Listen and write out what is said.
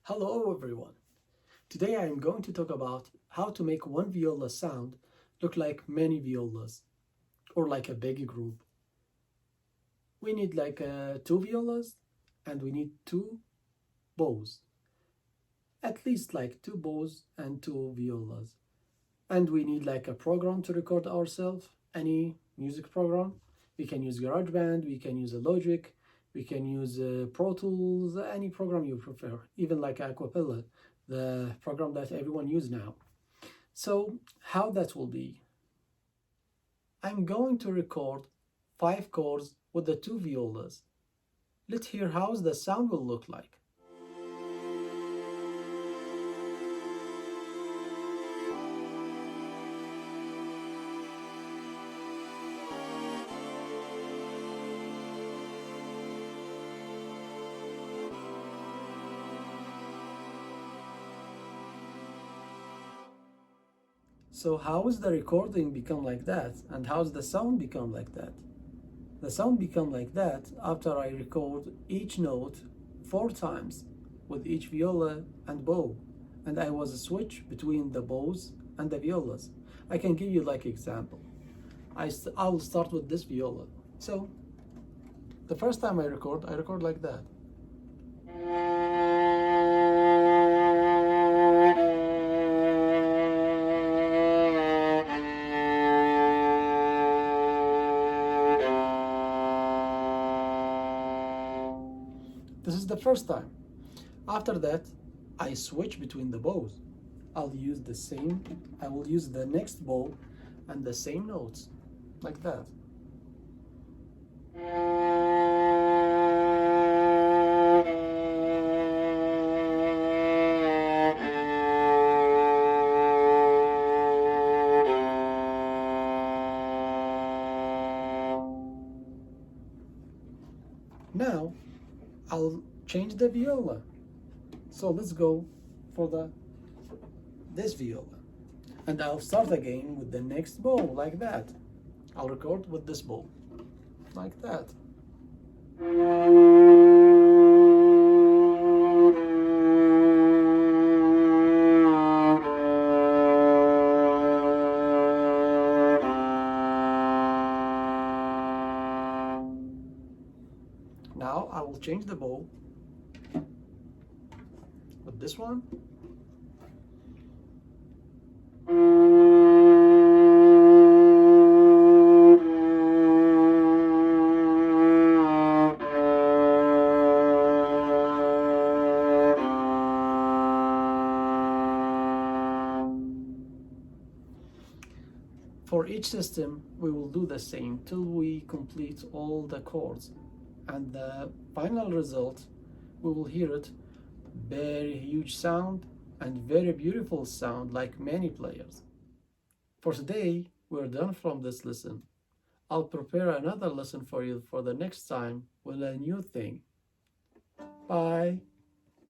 Hello everyone! Today I am going to talk about how to make one viola sound look like many violas or like a big group. We need like two violas and we need two bows, at least like two bows and two violas. And we need like a program to record ourselves, any music program. We can use GarageBand, we can use a Logic, we can use Pro Tools, any program you prefer, even like Aquapella, the program that everyone uses now. So how that will be? I'm going to record 5 chords with the two violas. Let's hear how the sound will look like. So how is the recording become like that, and how's the sound become like that? The sound become like that after I record each note 4 times with each viola and bow, and I was a switch between the bows and the violas. I can give you like example. I'll start with this viola. So the first time I record like that. This is the first time. After that, I switch between the bows. I will use the next bow and the same notes, like that. Now, I'll change the viola. So let's go for this viola. And I'll start again with the next bow, like that. I'll record with this bow, like that. Now I will change the bow with this one. For each system, we will do the same till we complete all the chords. And the final result, we will hear it very huge sound and very beautiful sound like many players. For today, we're done from this lesson. I'll prepare another lesson for you for the next time with a new thing. Bye.